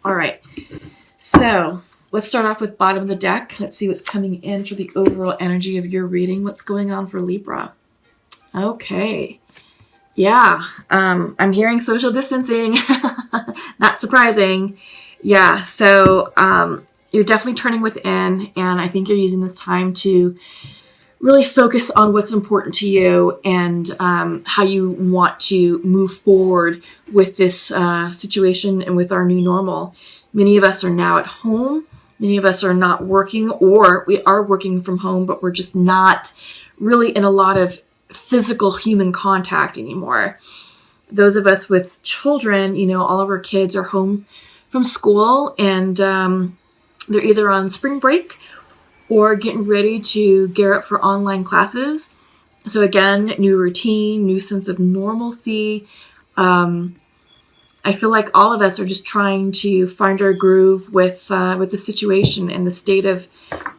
All right. So let's start off with bottom of the deck. Let's see what's coming in for the overall energy of your reading. What's going on for Libra? Okay. Yeah. I'm hearing social distancing. Not surprising. Yeah. So you're definitely turning within, and I think you're using this time to really focus on what's important to you and how you want to move forward with this situation and with our new normal. Many of us are now at home. Many of us are not working, or we are working from home, but we're just not really in a lot of physical human contact anymore. Those of us with children, all of our kids are home from school, and they're either on spring break or getting ready to gear up for online classes. So again, new routine, new sense of normalcy. I feel like all of us are just trying to find our groove with the situation and the state of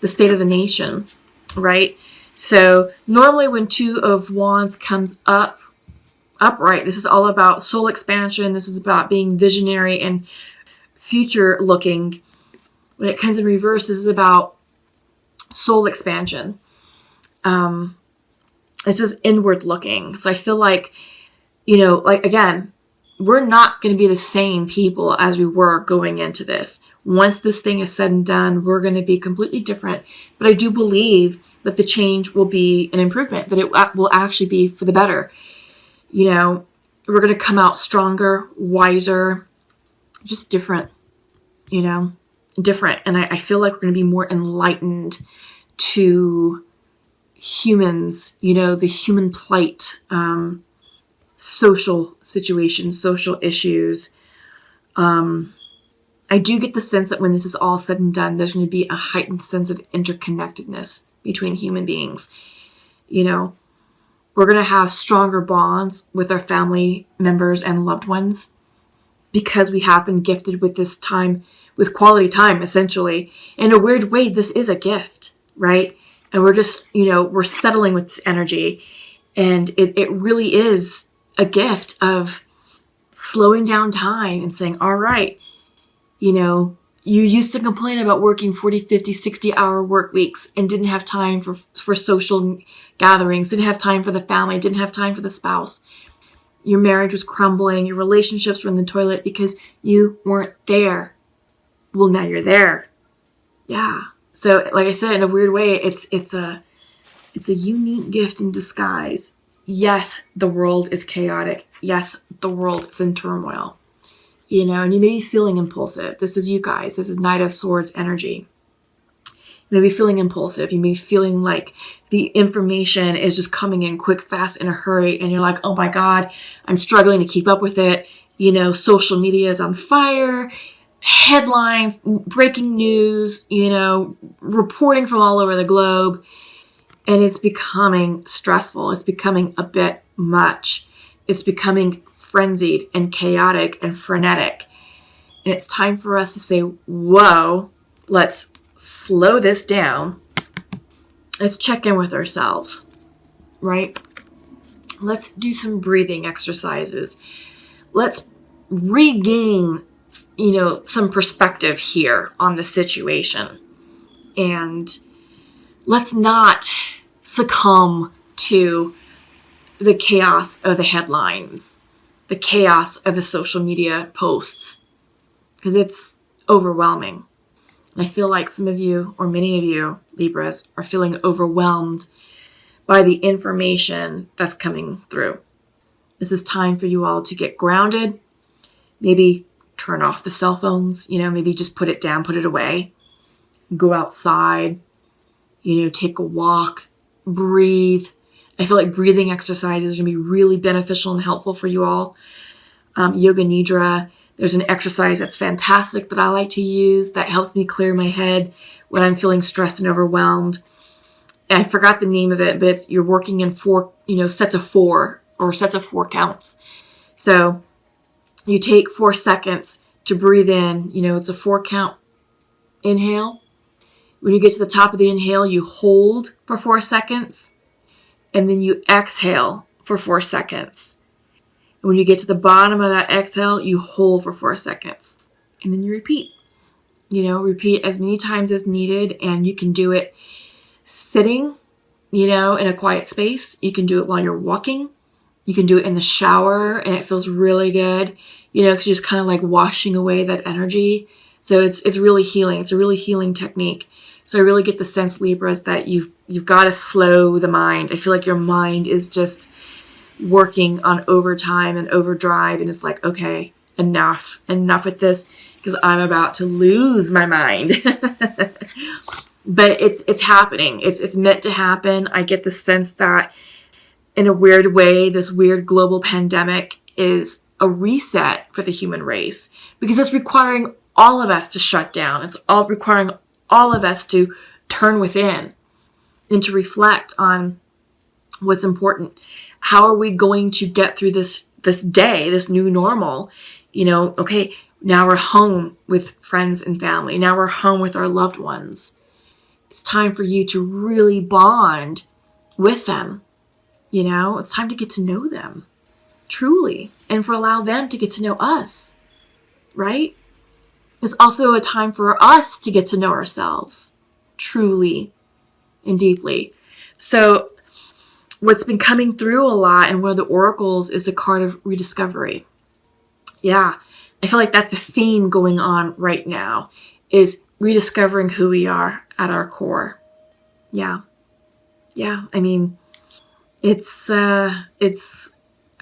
the nation, right? So normally when Two of Wands comes upright, this is all about soul expansion. This is about being visionary and future looking. When it comes in reverse, this is about soul expansion. It's just inward looking. So I feel like, again, we're not going to be the same people as we were going into this. Once this thing is said and done, we're going to be completely different. But I do believe that the change will be an improvement, that it will actually be for the better. We're going to come out stronger, wiser, just different, different. And I feel like we're going to be more enlightened to humans, the human plight, social situations, social issues. I do get the sense that when this is all said and done, there's going to be a heightened sense of interconnectedness between human beings. We're going to have stronger bonds with our family members and loved ones because we have been gifted with this time, with quality time, essentially. In a weird way, this is a gift, right? And we're just, we're settling with this energy. And it really is a gift of slowing down time and saying, all right, you used to complain about working 40, 50, 60-hour work weeks and didn't have time for social gatherings, didn't have time for the family, didn't have time for the spouse. Your marriage was crumbling. Your relationships were in the toilet because you weren't there. Well, now you're there. Yeah. So, like I said, in a weird way, it's a unique gift in disguise. Yes, the world is chaotic. Yes, the world is in turmoil. And you may be feeling impulsive. This is you guys. This is Knight of Swords energy. You may be feeling impulsive. You may be feeling like the information is just coming in quick, fast, in a hurry. And you're like, oh my God, I'm struggling to keep up with it. Social media is on fire. Headlines, breaking news, reporting from all over the globe. And it's becoming stressful. It's becoming a bit much. It's becoming frenzied and chaotic and frenetic. And it's time for us to say, whoa, let's slow this down. Let's check in with ourselves, right? Let's do some breathing exercises. Let's regain, some perspective here on the situation. And let's not succumb to the chaos of the headlines, the chaos of the social media posts, because it's overwhelming. And I feel like some of you, or many of you, Libras, are feeling overwhelmed by the information that's coming through. This is time for you all to get grounded, maybe turn off the cell phones, maybe just put it down, put it away, go outside, take a walk, breathe. I feel like breathing exercises are going to be really beneficial and helpful for you all. Yoga Nidra, there's an exercise that's fantastic that I like to use that helps me clear my head when I'm feeling stressed and overwhelmed. And I forgot the name of it, but you're working in sets of four counts. So you take 4 seconds to breathe in. It's a 4 count inhale. When you get to the top of the inhale, you hold for 4 seconds. And then you exhale for 4 seconds. And when you get to the bottom of that exhale, you hold for 4 seconds. and then you repeat. Repeat as many times as needed, and you can do it sitting, in a quiet space. You can do it while you're walking. You can do it in the shower, and it feels really good, because you're just kind of like washing away that energy. So it's really healing. It's a really healing technique. So I really get the sense, Libras, that you've got to slow the mind. I feel like your mind is just working on overtime and overdrive, and it's like, okay, enough with this, because I'm about to lose my mind. But it's happening. It's meant to happen. I get the sense that in a weird way, this weird global pandemic is a reset for the human race, because it's requiring all of us to shut down. It's all requiring all of us to turn within and to reflect on what's important. How are we going to get through this day, this new normal? Okay, now we're home with friends and family. Now we're home with our loved ones. It's time for you to really bond with them. It's time to get to know them truly, and for allow them to get to know us, right? It's also a time for us to get to know ourselves truly and deeply. So what's been coming through a lot, and one of the oracles, is the card of rediscovery. Yeah, I feel like that's a theme going on right now, is rediscovering who we are at our core. Yeah. I mean, it's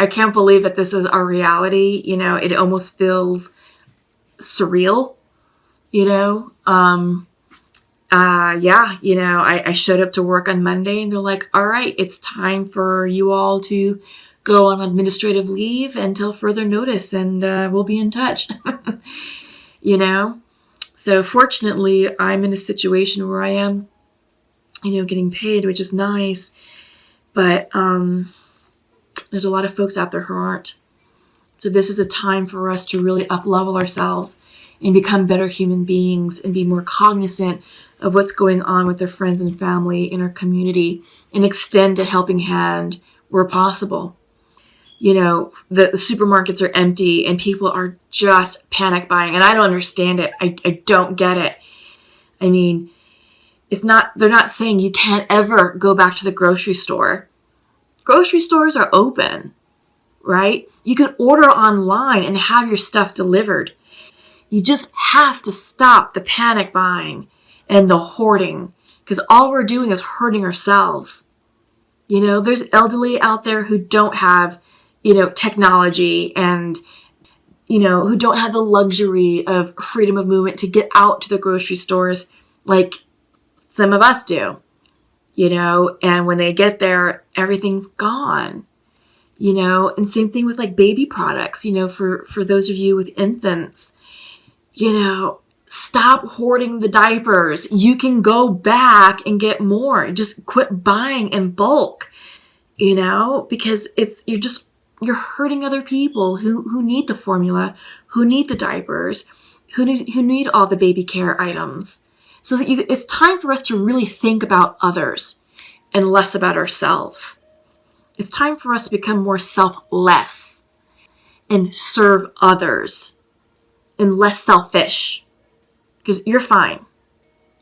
I can't believe that this is our reality. It almost feels surreal. I showed up to work on Monday, and they're like, all right, it's time for you all to go on administrative leave until further notice, and we'll be in touch. So fortunately, I'm in a situation where I am, getting paid, which is nice. But there's a lot of folks out there who aren't. So this is a time for us to really up-level ourselves and become better human beings, and be more cognizant of what's going on with our friends and family in our community, and extend a helping hand where possible. The supermarkets are empty and people are just panic buying, and I don't understand it. I don't get it. I mean, they're not saying you can't ever go back to the grocery store. Grocery stores are open, right? You can order online and have your stuff delivered. You just have to stop the panic buying and the hoarding, because all we're doing is hurting ourselves. There's elderly out there who don't have, technology, and, who don't have the luxury of freedom of movement to get out to the grocery stores like some of us do, and when they get there, everything's gone, and same thing with like baby products, for those of you with infants, stop hoarding the diapers. You can go back and get more. Just quit buying in bulk, because you're hurting other people who need the formula, who need the diapers, who need all the baby care items. So that it's time for us to really think about others and less about ourselves. It's time for us to become more selfless and serve others, and less selfish. Because you're fine.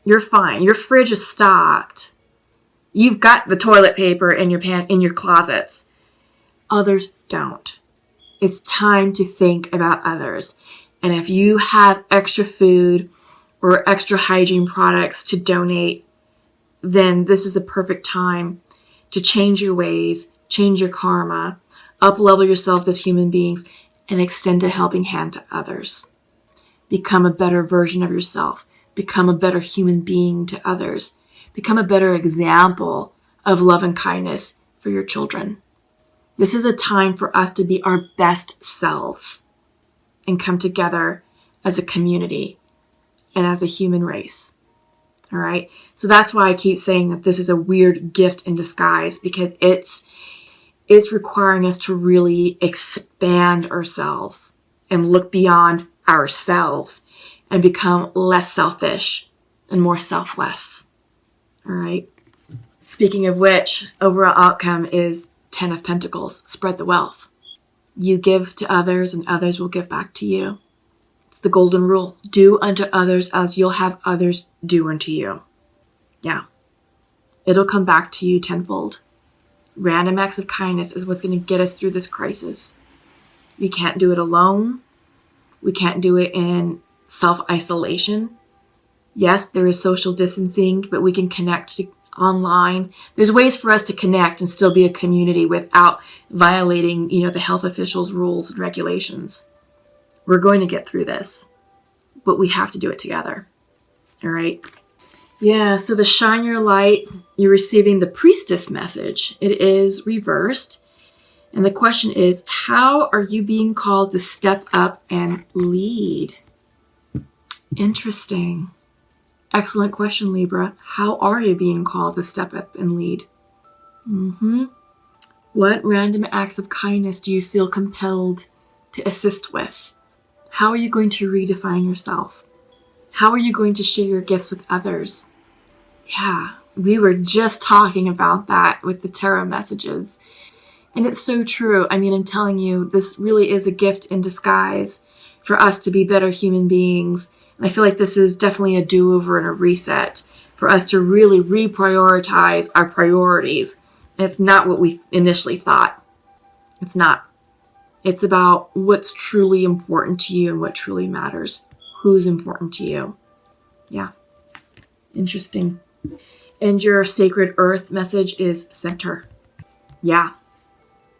You're fine. Your fridge is stocked. You've got the toilet paper in your closets. Others don't. It's time to think about others. And if you have extra food or extra hygiene products to donate, then this is a perfect time to change your ways, change your karma, up-level yourselves as human beings, and extend a helping hand to others. Become a better version of yourself. Become a better human being to others. Become a better example of love and kindness for your children. This is a time for us to be our best selves and come together as a community and as a human race. All right? So that's why I keep saying that this is a weird gift in disguise, because it's requiring us to really expand ourselves and look beyond ourselves and become less selfish and more selfless. All right. Speaking of which, overall outcome is 10 of Pentacles. Spread the wealth. You give to others and others will give back to you. It's the golden rule. Do unto others as you'll have others do unto you. Yeah. It'll come back to you tenfold. Random acts of kindness is what's going to get us through this crisis. We can't do it alone. We can't do it in self-isolation. Yes, there is social distancing, but we can connect online. There's ways for us to connect and still be a community without violating, the health officials' rules and regulations. We're going to get through this, but we have to do it together. All right? Yeah, so the shine your light, you're receiving the priestess message. It is reversed. And the question is, how are you being called to step up and lead? Interesting. Excellent question, Libra. How are you being called to step up and lead? What random acts of kindness do you feel compelled to assist with? How are you going to redefine yourself? How are you going to share your gifts with others? Yeah, we were just talking about that with the tarot messages. And it's so true. I mean, I'm telling you, this really is a gift in disguise for us to be better human beings. And I feel like this is definitely a do-over and a reset for us to really reprioritize our priorities. And it's not what we initially thought. It's not. It's about what's truly important to you and what truly matters. Who's important to you. Yeah. Interesting. And your sacred earth message is center. Yeah.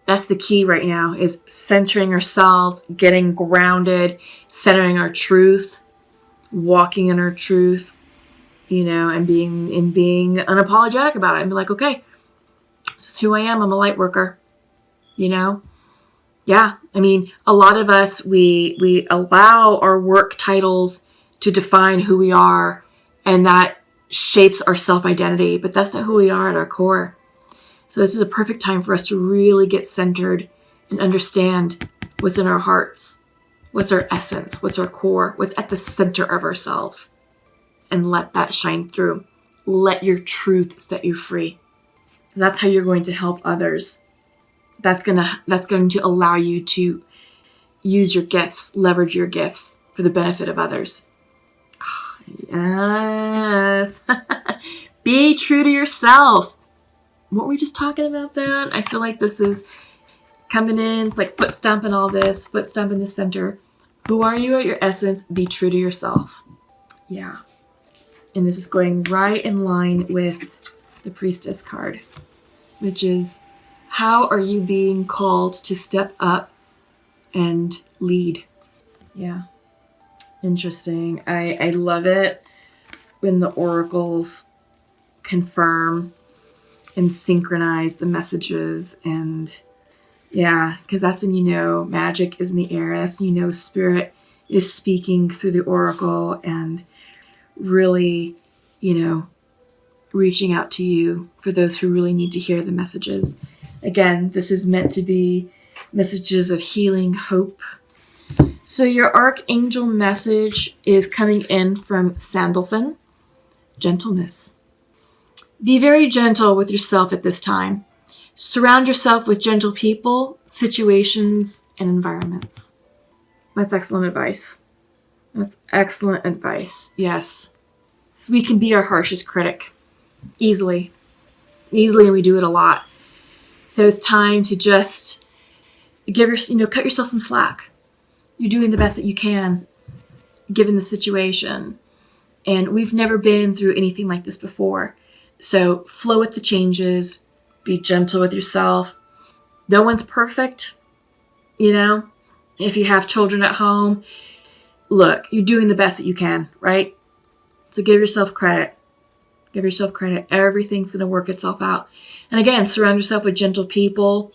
That's the key right now, is centering ourselves, getting grounded, centering our truth, walking in our truth, and being unapologetic about it and be like, okay, this is who I am. I'm a light worker, Yeah. I mean, a lot of us, we allow our work titles to define who we are, and that shapes our self-identity, but that's not who we are at our core. So this is a perfect time for us to really get centered and understand what's in our hearts, what's our essence, what's our core, what's at the center of ourselves, and let that shine through. Let your truth set you free. That's how you're going to help others. That's going to allow you to use your gifts, leverage your gifts for the benefit of others. Yes. Be true to yourself. What were we just talking about that? I feel like this is coming in. It's like foot stomping all this, foot stomping the center. Who are you at your essence? Be true to yourself. Yeah. And this is going right in line with the priestess card, which is, how are you being called to step up and lead? Yeah. Interesting. I love it when the oracles confirm and synchronize the messages, and because that's when magic is in the air. That's when spirit is speaking through the oracle and really, reaching out to you for those who really need to hear the messages. Again, this is meant to be messages of healing, hope. So your archangel message is coming in from Sandalphon, gentleness. Be very gentle with yourself at this time. Surround yourself with gentle people, situations, and environments. That's excellent advice. That's excellent advice. Yes. We can be our harshest critic. Easily, and we do it a lot. So it's time to just cut yourself some slack. You're doing the best that you can, given the situation. And we've never been through anything like this before. So flow with the changes. Be gentle with yourself. No one's perfect. If you have children at home, look, you're doing the best that you can, right? So give yourself credit. Give yourself credit. Everything's going to work itself out. And again, surround yourself with gentle people,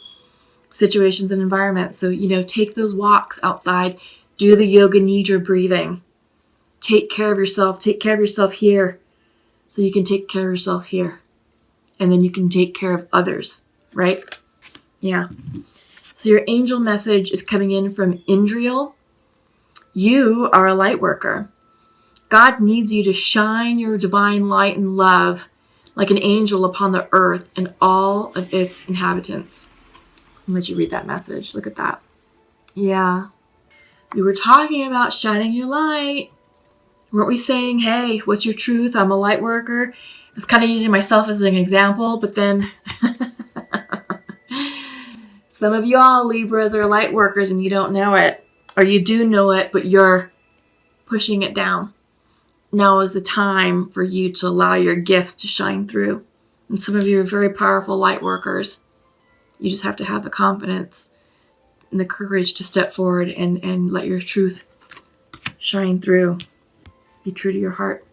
situations, and environments. So, take those walks outside. Do the yoga nidra breathing. Take care of yourself. Take care of yourself here so you can take care of yourself here. And then you can take care of others, right? Yeah. So your angel message is coming in from Indriel. You are a light worker. God needs you to shine your divine light and love like an angel upon the earth and all of its inhabitants. I'll let you read that message. Look at that. Yeah. We were talking about shining your light. Weren't we saying, hey, what's your truth? I'm a light worker. I was kind of using myself as an example, but then some of y'all Libras are light workers and you don't know it. Or you do know it, but you're pushing it down. Now is the time for you to allow your gifts to shine through. And some of you are very powerful light workers. You just have to have the confidence and the courage to step forward and let your truth shine through. Be true to your heart.